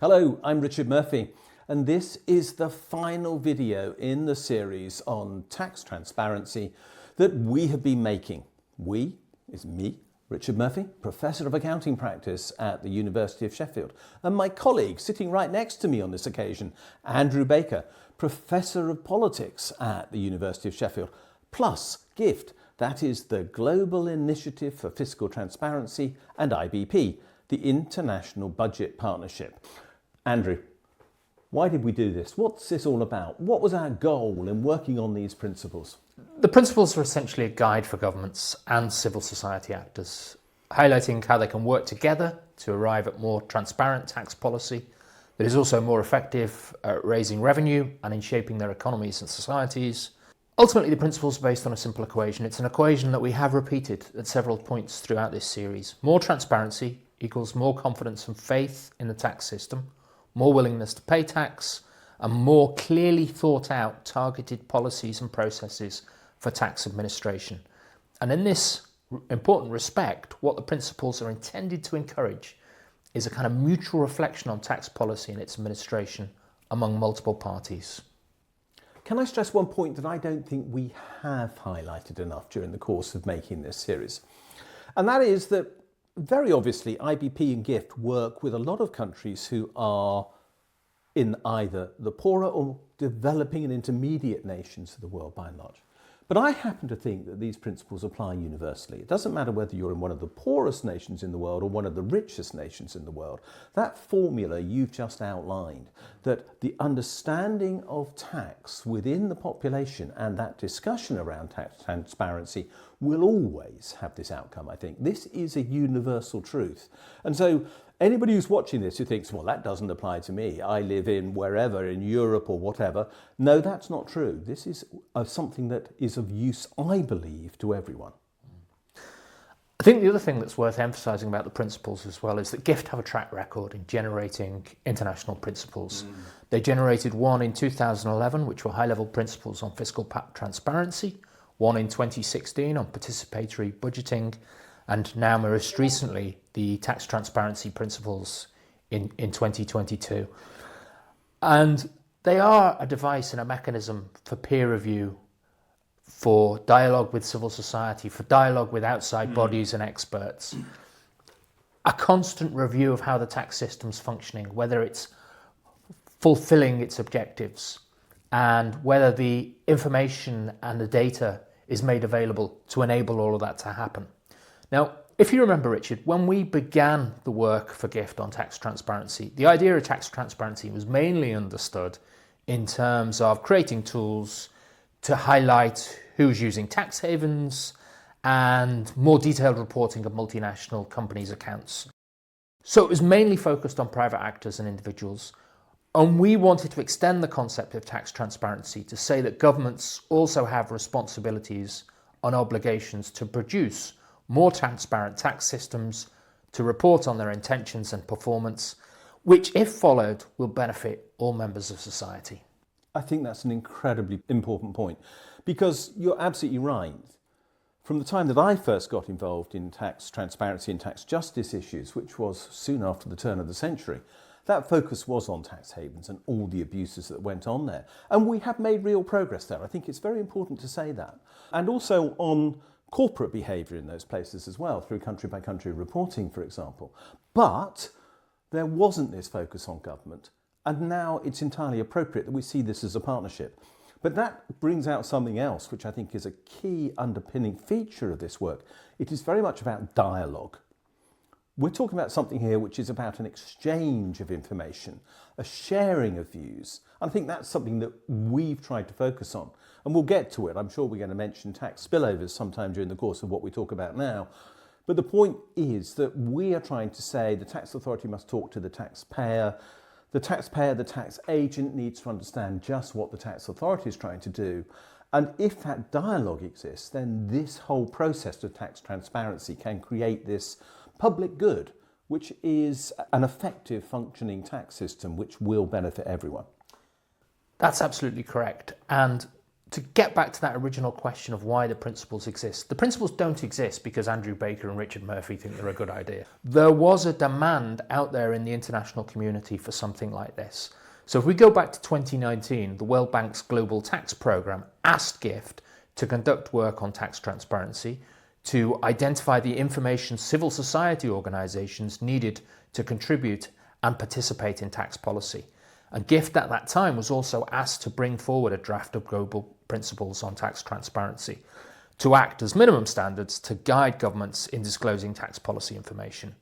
Hello, I'm Richard Murphy, and this is the final video in the series on tax transparency that we have been making. We is me, Richard Murphy, Professor of Accounting Practice at the University of Sheffield, and my colleague sitting right next to me on this occasion, Andrew Baker, Professor of Politics at the University of Sheffield, plus GIFT, that is the Global Initiative for Fiscal Transparency, and IBP, the International Budget Partnership. Andrew, why did we do this? What's this all about? What was our goal in working on these principles? The principles are essentially a guide for governments and civil society actors, highlighting how they can work together to arrive at more transparent tax policy that is also more effective at raising revenue and in shaping their economies and societies. Ultimately, the principles are based on a simple equation. It's an equation that we have repeated at several points throughout this series. More transparency equals more confidence and faith in the tax system, more willingness to pay tax, and more clearly thought out targeted policies and processes for tax administration. And in this important respect, what the principles are intended to encourage is a kind of mutual reflection on tax policy and its administration among multiple parties. Can I stress one point that I don't think we have highlighted enough during the course of making this series? And that is that very obviously, IBP and GIFT work with a lot of countries who are in either the poorer or developing and intermediate nations of the world by and large. But I happen to think that these principles apply universally. It doesn't matter whether you're in one of the poorest nations in the world or one of the richest nations in the world. That formula you've just outlined, that the understanding of tax within the population and that discussion around tax transparency will always have this outcome, I think. This is a universal truth. And so anybody who's watching this who thinks, well, that doesn't apply to me, I live in wherever, in Europe or whatever. No, that's not true. This is something that is of use, I believe, to everyone. I think the other thing that's worth emphasising about the principles as well is that GIFT have a track record in generating international principles. They generated one in 2011, which were high-level principles on fiscal transparency, one in 2016 on participatory budgeting, and now most recently the tax transparency principles in 2022. And they are a device and a mechanism for peer review, for dialogue with civil society, for dialogue with outside bodies and experts. A constant review of how the tax system's functioning, whether it's fulfilling its objectives, and whether the information and the data is made available to enable all of that to happen. Now, if you remember, Richard, when we began the work for GIFT on tax transparency, the idea of tax transparency was mainly understood in terms of creating tools to highlight who's using tax havens and more detailed reporting of multinational companies' accounts. So it was mainly focused on private actors and individuals. And we wanted to extend the concept of tax transparency to say that governments also have responsibilities and obligations to produce more transparent tax systems, to report on their intentions and performance, which, if followed, will benefit all members of society. I think that's an incredibly important point, because you're absolutely right. From the time that I first got involved in tax transparency and tax justice issues, which was soon after the turn of the century, that focus was on tax havens and all the abuses that went on there. And we have made real progress there. I think it's very important to say that. And also on corporate behaviour in those places as well, through country-by-country reporting, for example. But there wasn't this focus on government. And now it's entirely appropriate that we see this as a partnership. But that brings out something else, which I think is a key underpinning feature of this work. It is very much about dialogue. We're talking about something here which is about an exchange of information, a sharing of views. And I think that's something that we've tried to focus on. And we'll get to it. I'm sure we're going to mention tax spillovers sometime during the course of what we talk about now. But the point is that we are trying to say the tax authority must talk to the taxpayer, the tax agent needs to understand just what the tax authority is trying to do. And if that dialogue exists, then this whole process of tax transparency can create this public good, which is an effective functioning tax system which will benefit everyone. That's absolutely correct. And to get back to that original question of why the principles exist, the principles don't exist because Andrew Baker and Richard Murphy think they're a good idea. There was a demand out there in the international community for something like this. So if we go back to 2019, the World Bank's Global Tax Programme asked GIFT to conduct work on tax transparency, to identify the information civil society organisations needed to contribute and participate in tax policy. And GIFT at that time was also asked to bring forward a draft of global principles on tax transparency to act as minimum standards to guide governments in disclosing tax policy information.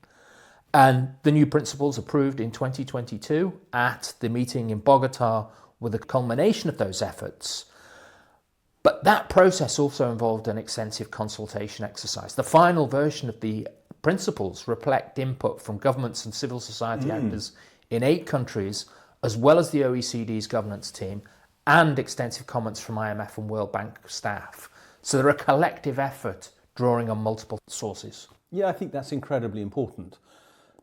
And the new principles approved in 2022 at the meeting in Bogota were the culmination of those efforts. But that process also involved an extensive consultation exercise. The final version of the principles reflect input from governments and civil society actors in 8 countries, as well as the OECD's governance team, and extensive comments from IMF and World Bank staff. So they're a collective effort drawing on multiple sources. Yeah, I think that's incredibly important.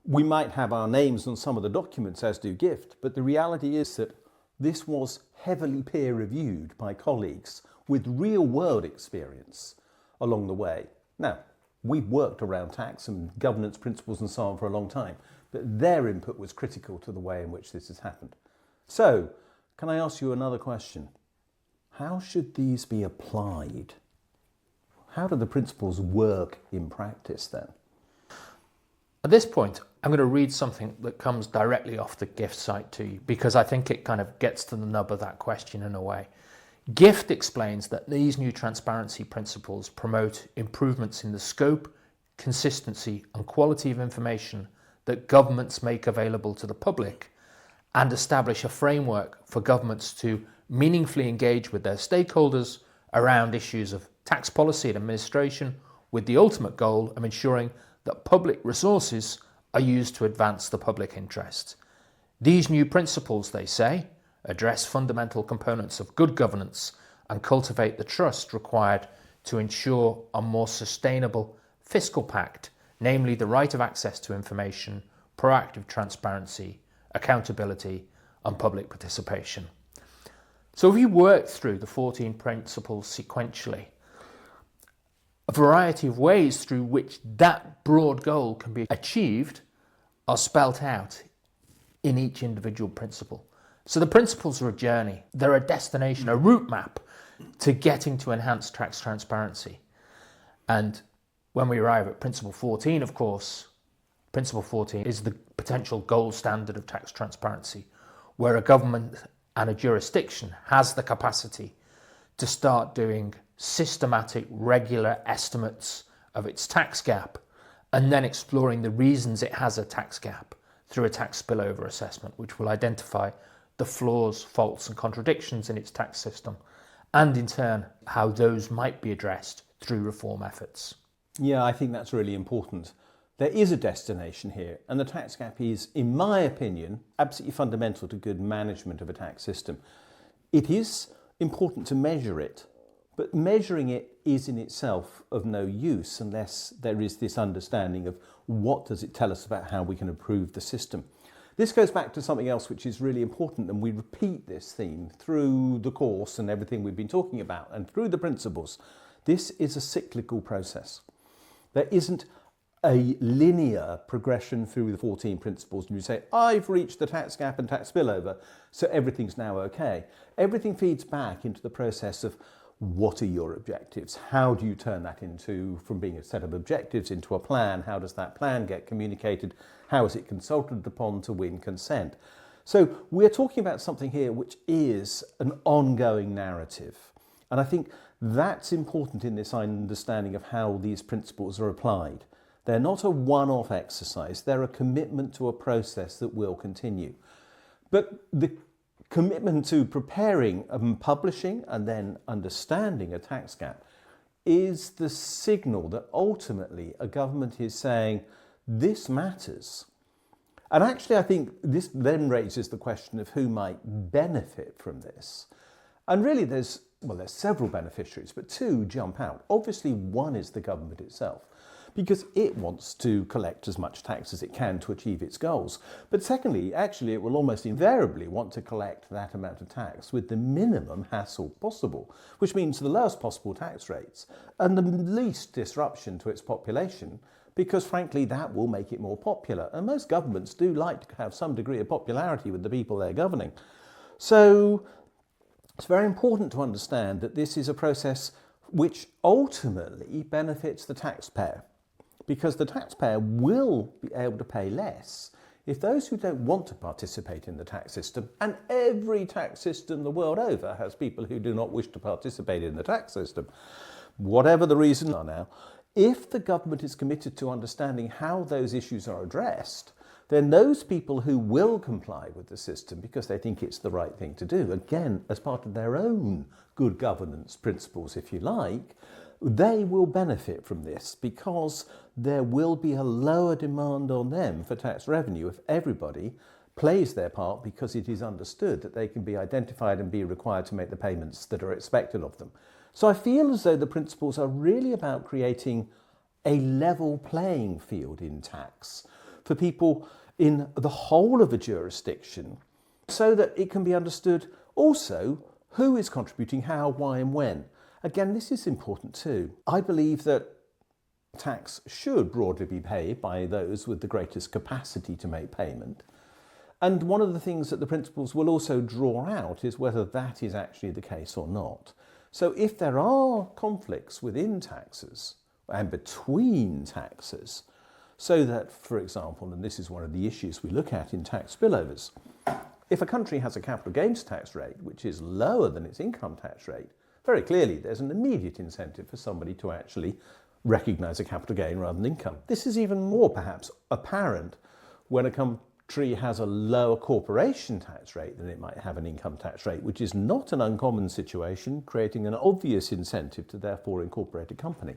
We might have our names on some of the documents, as do GIFT, but the reality is that this was heavily peer-reviewed by colleagues with real-world experience along the way. Now, we've worked around tax and governance principles and so on for a long time, but their input was critical to the way in which this has happened. So, can I ask you another question? How should these be applied? How do the principles work in practice then? At this point, I'm going to read something that comes directly off the GIFT site to you because I think it kind of gets to the nub of that question in a way. GIFT explains that these new transparency principles promote improvements in the scope, consistency and quality of information that governments make available to the public and establish a framework for governments to meaningfully engage with their stakeholders around issues of tax policy and administration, with the ultimate goal of ensuring that public resources are used to advance the public interest. These new principles, they say, address fundamental components of good governance and cultivate the trust required to ensure a more sustainable fiscal pact, namely the right of access to information, proactive transparency, accountability and public participation. So if you work through the 14 principles sequentially, a variety of ways through which that broad goal can be achieved are spelt out in each individual principle. So the principles are a journey, they're a destination, a route map to getting to enhanced tax transparency. And when we arrive at principle 14, of course, principle 14 is the potential gold standard of tax transparency, where a government and a jurisdiction has the capacity to start doing systematic, regular estimates of its tax gap and then exploring the reasons it has a tax gap through a tax spillover assessment, which will identify the flaws, faults and contradictions in its tax system, and in turn how those might be addressed through reform efforts. Yeah, I think that's really important. There is a destination here, and the tax gap is, in my opinion, absolutely fundamental to good management of a tax system. It is important to measure it, but measuring it is in itself of no use unless there is this understanding of what does it tell us about how we can improve the system. This goes back to something else which is really important, and we repeat this theme through the course and everything we've been talking about and through the principles. This is a cyclical process. There isn't a linear progression through the 14 principles and you say, I've reached the tax gap and tax spillover, so everything's now okay. Everything feeds back into the process of what are your objectives? How do you turn that into, from being a set of objectives into a plan? How does that plan get communicated? How is it consulted upon to win consent? So we're talking about something here which is an ongoing narrative. And I think that's important in this understanding of how these principles are applied. They're not a one-off exercise. They're a commitment to a process that will continue. But the commitment to preparing and publishing and then understanding a tax gap is the signal that ultimately a government is saying, this matters. And actually, I think this then raises the question of who might benefit from this. And really there's several beneficiaries, but 2 jump out. Obviously, one is the government itself. because it wants to collect as much tax as it can to achieve its goals. But secondly, actually, it will almost invariably want to collect that amount of tax with the minimum hassle possible, which means the lowest possible tax rates and the least disruption to its population, because frankly, that will make it more popular. And most governments do like to have some degree of popularity with the people they're governing. So it's very important to understand that this is a process which ultimately benefits the taxpayer, because the taxpayer will be able to pay less if those who don't want to participate in the tax system, and every tax system the world over has people who do not wish to participate in the tax system, whatever the reasons are now, if the government is committed to understanding how those issues are addressed, then those people who will comply with the system because they think it's the right thing to do, again, as part of their own good governance principles, if you like, they will benefit from this because there will be a lower demand on them for tax revenue if everybody plays their part because it is understood that they can be identified and be required to make the payments that are expected of them. So I feel as though the principles are really about creating a level playing field in tax for people in the whole of a jurisdiction, so that it can be understood also who is contributing how, why and when. Again, this is important too. I believe that tax should broadly be paid by those with the greatest capacity to make payment. And one of the things that the principles will also draw out is whether that is actually the case or not. So if there are conflicts within taxes and between taxes, so that, for example, and this is one of the issues we look at in tax spillovers, if a country has a capital gains tax rate which is lower than its income tax rate, very clearly there's an immediate incentive for somebody to actually recognise a capital gain rather than income. This is even more perhaps apparent when a country has a lower corporation tax rate than it might have an income tax rate, which is not an uncommon situation, creating an obvious incentive to therefore incorporate a company.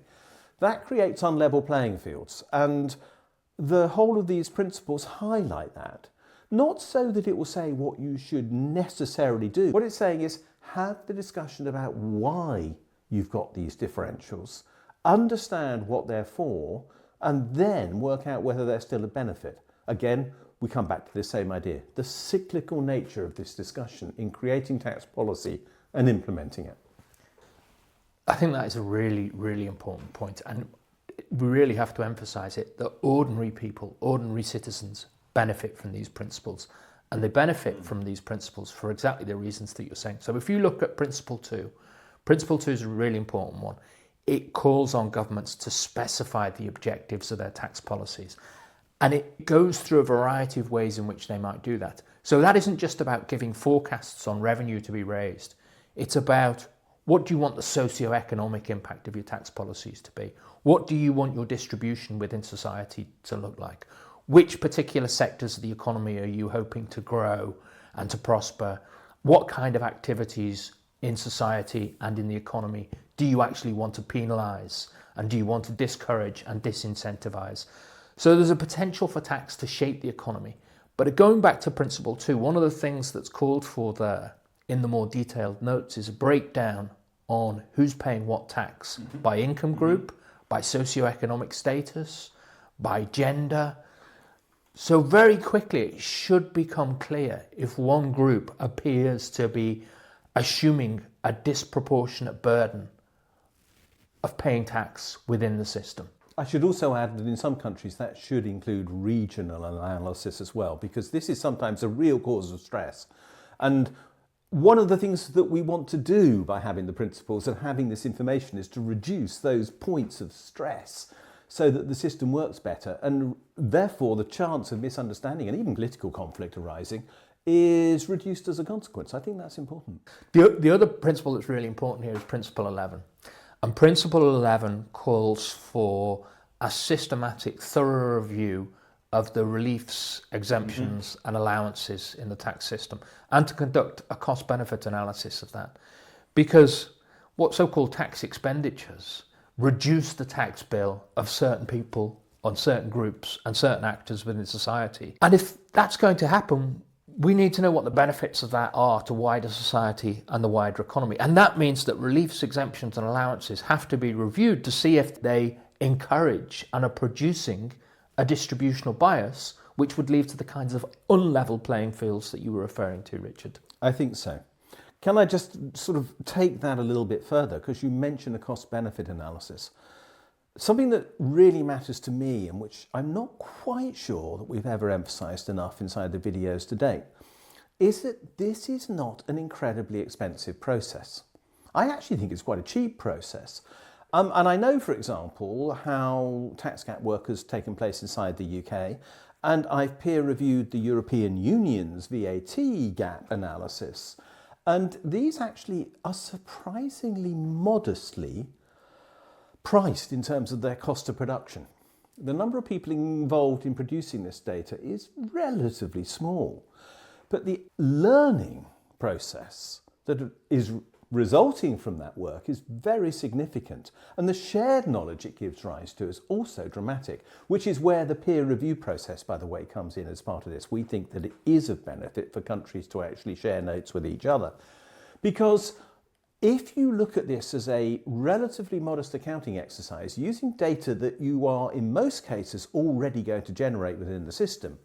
That creates unlevel playing fields, and the whole of these principles highlight that. Not so that it will say what you should necessarily do. What it's saying is have the discussion about why you've got these differentials, understand what they're for, and then work out whether they're still a benefit. Again, we come back to the same idea, the cyclical nature of this discussion in creating tax policy and implementing it. I think that is a really, really important point, and we really have to emphasise it, that ordinary people, ordinary citizens benefit from these principles, and they benefit from these principles for exactly the reasons that you're saying. So if you look at Principle 2 is a really important one. It calls on governments to specify the objectives of their tax policies, and it goes through a variety of ways in which they might do that. So that isn't just about giving forecasts on revenue to be raised, it's about what do you want the socio-economic impact of your tax policies to be? What do you want your distribution within society to look like? Which particular sectors of the economy are you hoping to grow and to prosper? What kind of activities in society and in the economy do you actually want to penalise? And do you want to discourage and disincentivise? So there's a potential for tax to shape the economy. But going back to Principle 2, one of the things that's called for there in the more detailed notes is a breakdown on who's paying what tax by income group, by socioeconomic status, by gender. So very quickly it should become clear if one group appears to be assuming a disproportionate burden of paying tax within the system. I should also add that in some countries that should include regional analysis as well, because this is sometimes a real cause of stress. And one of the things that we want to do by having the principles and having this information is to reduce those points of stress so that the system works better, and therefore the chance of misunderstanding and even political conflict arising is reduced as a consequence. I think that's important. The other principle that's really important here is Principle 11. And Principle 11 calls for a systematic, thorough review of the reliefs, exemptions and allowances in the tax system, and to conduct a cost-benefit analysis of that. Because what so-called tax expenditures reduce the tax bill of certain people on certain groups and certain actors within society. And if that's going to happen, we need to know what the benefits of that are to wider society and the wider economy. And that means that reliefs, exemptions and allowances have to be reviewed to see if they encourage and are producing a distributional bias which would lead to the kinds of unlevel playing fields that you were referring to, Richard. I think so. Can I just sort of take that a little bit further? Because you mentioned a cost-benefit analysis. Something that really matters to me, and which I'm not quite sure that we've ever emphasised enough inside the videos to date, is that this is not an incredibly expensive process. I actually think it's quite a cheap process. And I know, for example, how tax gap work has taken place inside the UK, and I've peer-reviewed the European Union's VAT gap analysis. And these actually are surprisingly modestly priced in terms of their cost of production. The number of people involved in producing this data is relatively small, but the learning process that is resulting from that work is very significant, and the shared knowledge it gives rise to is also dramatic, which is where the peer review process, by the way, comes in as part of this. We think that it is of benefit for countries to actually share notes with each other, because if you look at this as a relatively modest accounting exercise using data that you are in most cases already going to generate within the system,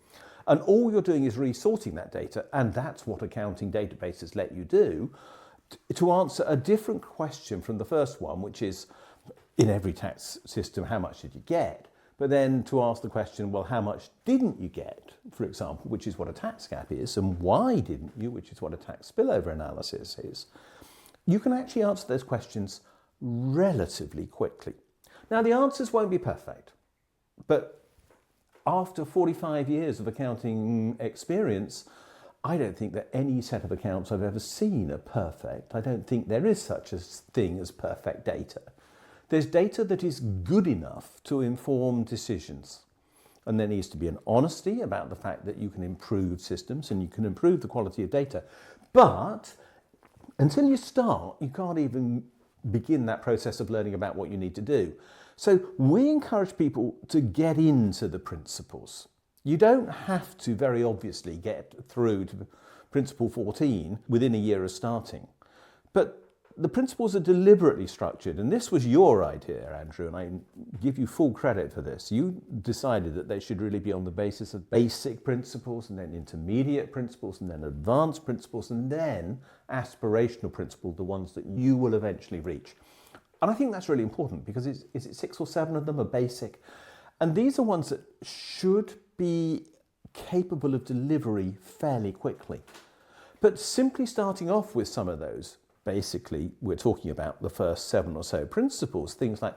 and all you're doing is resorting that data, and that's what accounting databases let you do, to answer a different question from the first one, which is, in every tax system, how much did you get? But then to ask the question, well, how much didn't you get, for example, which is what a tax gap is, and why didn't you, which is what a tax spillover analysis is, you can actually answer those questions relatively quickly. Now, the answers won't be perfect, but after 45 years of accounting experience, I don't think that any set of accounts I've ever seen are perfect. I don't think there is such a thing as perfect data. There's data that is good enough to inform decisions. And there needs to be an honesty about the fact that you can improve systems and you can improve the quality of data. But until you start, you can't even begin that process of learning about what you need to do. So we encourage people to get into the principles. You don't have to very obviously get through to Principle 14 within a year of starting. But the principles are deliberately structured, and this was your idea, Andrew, and I give you full credit for this. You decided that they should really be on the basis of basic principles, and then intermediate principles, and then advanced principles, and then aspirational principles, the ones that you will eventually reach. And I think that's really important, because is it 6 or 7 of them are basic? And these are ones that should be capable of delivery fairly quickly. But simply starting off with some of those, basically we're talking about the first 7 or so principles, things like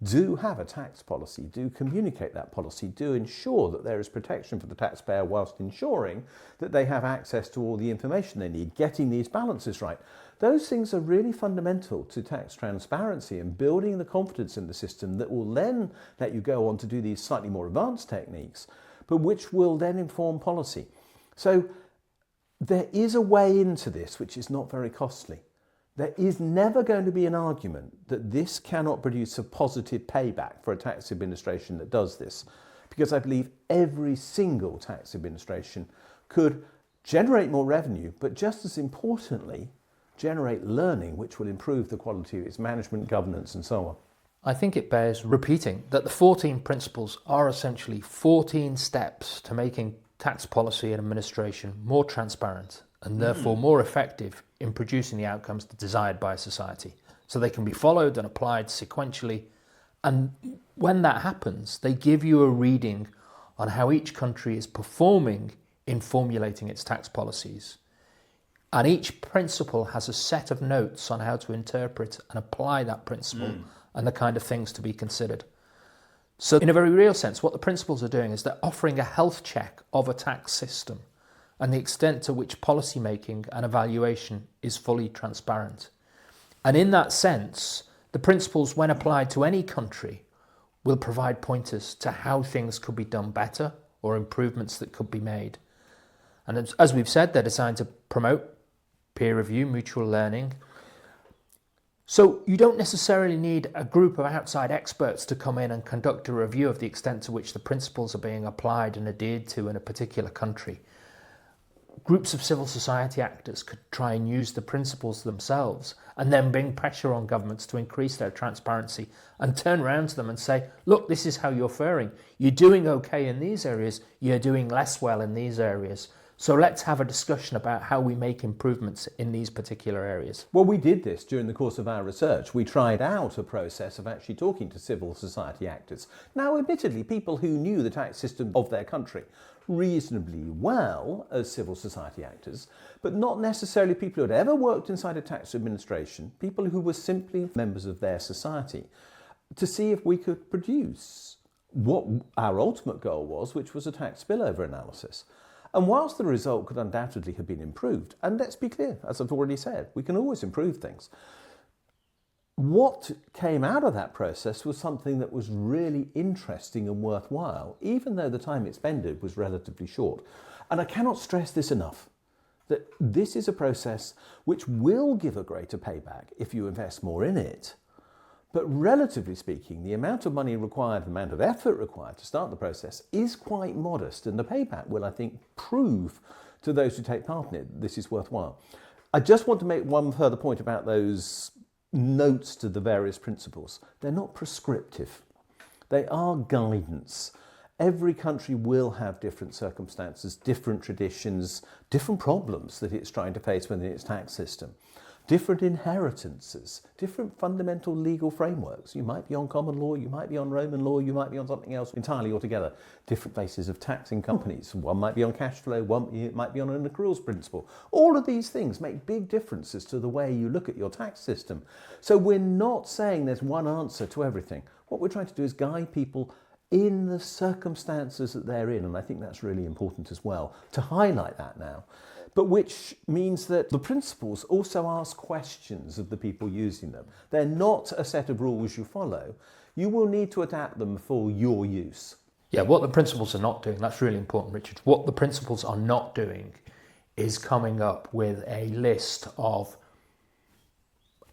do have a tax policy, do communicate that policy, do ensure that there is protection for the taxpayer whilst ensuring that they have access to all the information they need, getting these balances right. Those things are really fundamental to tax transparency and building the confidence in the system that will then let you go on to do these slightly more advanced techniques, but which will then inform policy. So there is a way into this which is not very costly. There is never going to be an argument that this cannot produce a positive payback for a tax administration that does this, because I believe every single tax administration could generate more revenue, but just as importantly, generate learning which will improve the quality of its management, governance, and so on. I think it bears repeating that the 14 principles are essentially 14 steps to making tax policy and administration more transparent and therefore more effective in producing the outcomes desired by society. So they can be followed and applied sequentially. And when that happens, they give you a reading on how each country is performing in formulating its tax policies. And each principle has a set of notes on how to interpret and apply that principle and the kind of things to be considered. So in a very real sense, what the principles are doing is they're offering a health check of a tax system and the extent to which policy making and evaluation is fully transparent. And in that sense, the principles, when applied to any country, will provide pointers to how things could be done better or improvements that could be made. And as we've said, they're designed to promote peer review, mutual learning. So you don't necessarily need a group of outside experts to come in and conduct a review of the extent to which the principles are being applied and adhered to in a particular country. groups of civil society actors could try and use the principles themselves and then bring pressure on governments to increase their transparency and turn around to them and say, look, this is how you're faring. You're doing okay in these areas, you're doing less well in these areas. So let's have a discussion about how we make improvements in these particular areas. Well, we did this during the course of our research. We tried out a process of actually talking to civil society actors. Now, admittedly, people who knew the tax system of their country reasonably well as civil society actors, but not necessarily people who had ever worked inside a tax administration, people who were simply members of their society, to see if we could produce what our ultimate goal was, which was a tax spillover analysis. And whilst the result could undoubtedly have been improved, and let's be clear, as I've already said, we can always improve things, what came out of that process was something that was really interesting and worthwhile, even though the time it spended was relatively short. And I cannot stress this enough, that this is a process which will give a greater payback if you invest more in it. But relatively speaking, the amount of money required, the amount of effort required to start the process is quite modest, and the payback will, I think, prove to those who take part in it this is worthwhile. I just want to make one further point about those notes to the various principles. They're not prescriptive. They are guidance. Every country will have different circumstances, different traditions, different problems that it's trying to face within its tax system. Different inheritances, different fundamental legal frameworks. You might be on common law, you might be on Roman law, you might be on something else entirely altogether. Different bases of taxing companies. One might be on cash flow, one might be on an accruals principle. All of these things make big differences to the way you look at your tax system. So we're not saying there's one answer to everything. What we're trying to do is guide people in the circumstances that they're in, and I think that's really important as well, to highlight that now. But which means that the principles also ask questions of the people using them. They're not a set of rules you follow. You will need to adapt them for your use. Yeah, what the principles are not doing, that's really important, Richard. What the principles are not doing is coming up with a list of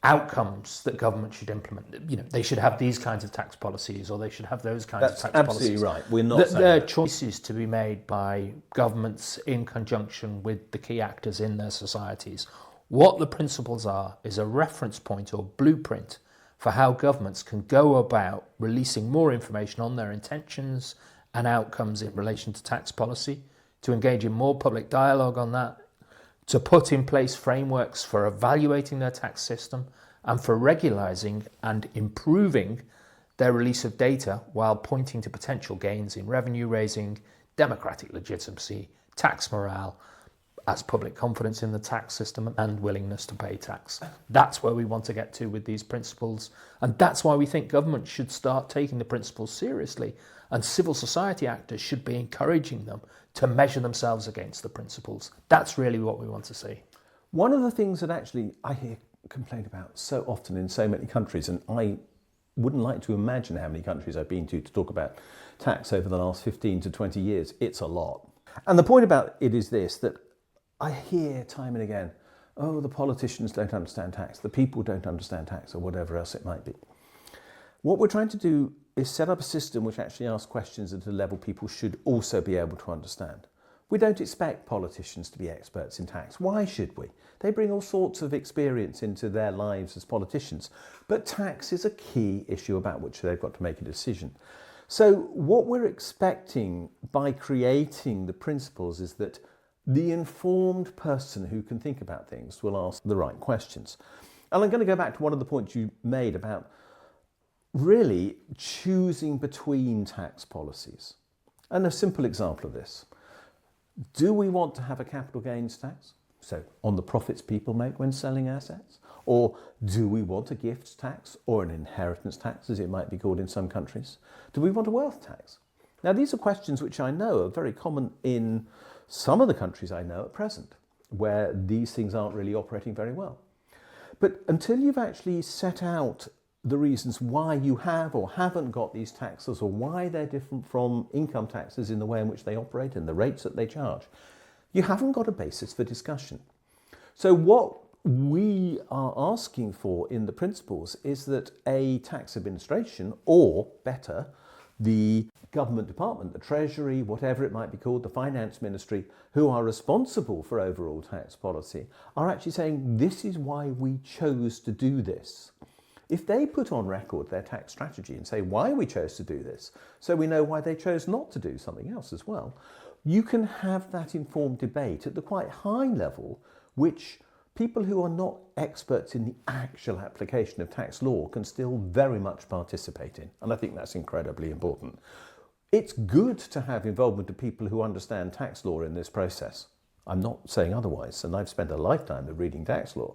outcomes that government should implement. You know, they should have these kinds of tax policies, or they should have those kinds of tax policies. That's absolutely right. We're not saying there are that. choices to be made by governments in conjunction with the key actors in their societies. What the principles are is a reference point or blueprint for how governments can go about releasing more information on their intentions and outcomes in relation to tax policy, to engage in more public dialogue on that, to put in place frameworks for evaluating their tax system and for regularising and improving their release of data while pointing to potential gains in revenue raising, democratic legitimacy, tax morale, as public confidence in the tax system and willingness to pay tax. That's where we want to get to with these principles, and that's why we think government should start taking the principles seriously, and civil society actors should be encouraging them to measure themselves against the principles. That's really what we want to see. One of the things that actually I hear complained about so often in so many countries, and I wouldn't like to imagine how many countries I've been to talk about tax over the last 15 to 20 years, it's a lot. And the point about it is this, that I hear time and again, oh, the politicians don't understand tax, the people don't understand tax, or whatever else it might be. What we're trying to do is set up a system which actually asks questions at a level people should also be able to understand. We don't expect politicians to be experts in tax. Why should we? They bring all sorts of experience into their lives as politicians. But tax is a key issue about which they've got to make a decision. So what we're expecting by creating the principles is that the informed person who can think about things will ask the right questions. And I'm going to go back to one of the points you made about really choosing between tax policies. And a simple example of this. Do we want to have a capital gains tax? So on the profits people make when selling assets? Or do we want a gifts tax or an inheritance tax, as it might be called in some countries? Do we want a wealth tax? Now, these are questions which I know are very common in some of the countries I know at present, where these things aren't really operating very well. But until you've actually set out the reasons why you have or haven't got these taxes, or why they're different from income taxes in the way in which they operate and the rates that they charge, you haven't got a basis for discussion. So what we are asking for in the principles is that a tax administration, or better, the government department, the Treasury, whatever it might be called, the Finance Ministry, who are responsible for overall tax policy, are actually saying this is why we chose to do this. If they put on record their tax strategy and say why we chose to do this, so we know why they chose not to do something else as well, you can have that informed debate at the quite high level, which people who are not experts in the actual application of tax law can still very much participate in. And I think that's incredibly important. It's good to have involvement of people who understand tax law in this process. I'm not saying otherwise, and I've spent a lifetime of reading tax law.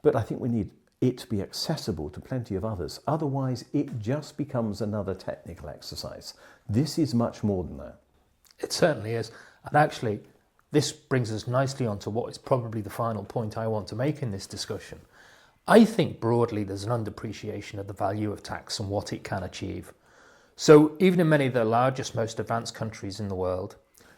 But I think we need it to be accessible to plenty of others. Otherwise, it just becomes another technical exercise. This is much more than that. It certainly is. And actually, this brings us nicely on to what is probably the final point I want to make in this discussion. I think broadly there's an underappreciation of the value of tax and what it can achieve. So even in many of the largest, most advanced countries in the world,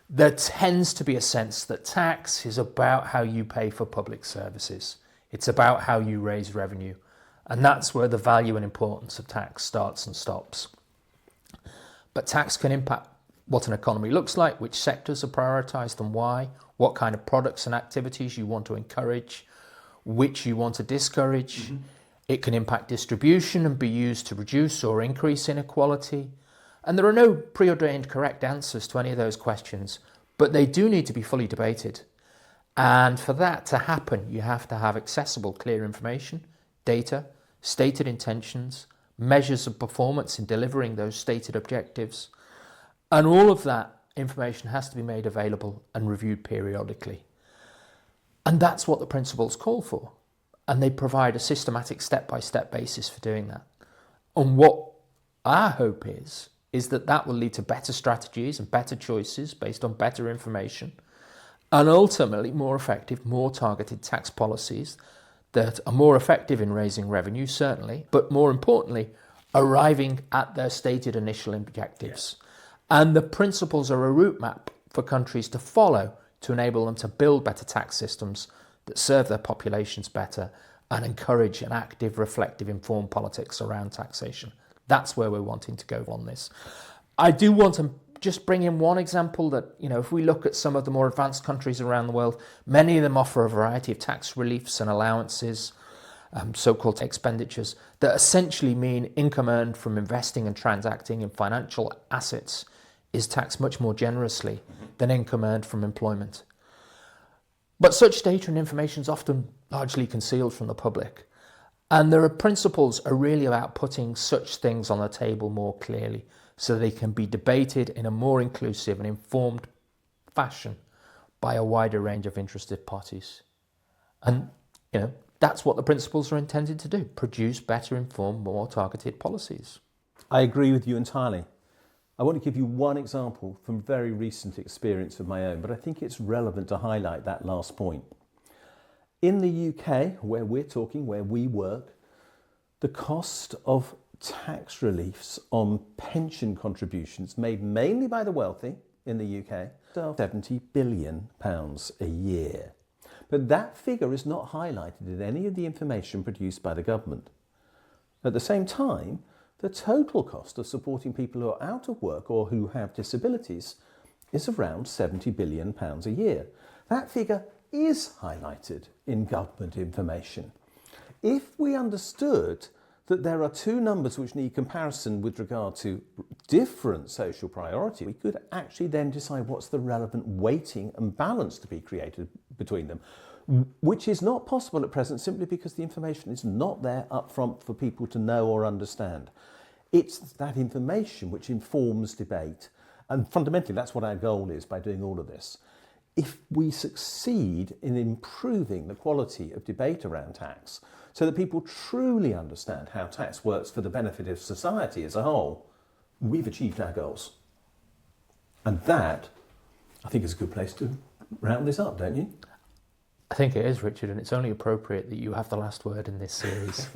there tends to be a sense that tax is about how you pay for public services. It's about how you raise revenue. And that's where the value and importance of tax starts and stops. But tax can impact what an economy looks like, which sectors are prioritised and why, what kind of products and activities you want to encourage, which you want to discourage. It can impact distribution and be used to reduce or increase inequality. And there are no preordained correct answers to any of those questions, but they do need to be fully debated. And for that to happen, you have to have accessible, clear information, data, stated intentions, measures of performance in delivering those stated objectives. And all of that information has to be made available and reviewed periodically. And that's what the principles call for. And they provide a systematic step-by-step basis for doing that. And what our hope is that that will lead to better strategies and better choices based on better information, and ultimately more effective, more targeted tax policies that are more effective in raising revenue, certainly, but more importantly, arriving at their stated initial objectives. And the principles are a route map for countries to follow to enable them to build better tax systems that serve their populations better and encourage an active, reflective, informed politics around taxation. That's where we're wanting to go on this. I do want to just bring in one example that, if we look at some of the more advanced countries around the world, many of them offer a variety of tax reliefs and allowances, so-called expenditures, that essentially mean income earned from investing and transacting in financial assets is taxed much more generously than income earned from employment. But such data and information is often largely concealed from the public. And there are principles are really about putting such things on the table more clearly so they can be debated in a more inclusive and informed fashion by a wider range of interested parties. And, that's what the principles are intended to do, produce better informed, more targeted policies. I agree with you entirely. I want to give you one example from very recent experience of my own, but I think it's relevant to highlight that last point. In the UK, where we work, the cost of tax reliefs on pension contributions made mainly by the wealthy in the UK, £70 billion a year. But that figure is not highlighted in any of the information produced by the government. At the same time, the total cost of supporting people who are out of work or who have disabilities is around £70 billion a year. That figure is highlighted in government information. If we understood that there are two numbers which need comparison with regard to different social priority, we could actually then decide what's the relevant weighting and balance to be created between them, which is not possible at present simply because the information is not there up front for people to know or understand. It's that information which informs debate. And fundamentally, that's what our goal is by doing all of this. If we succeed in improving the quality of debate around tax so that people truly understand how tax works for the benefit of society as a whole, we've achieved our goals. And that, I think, is a good place to round this up, don't you? I think it is, Richard, and it's only appropriate that you have the last word in this series.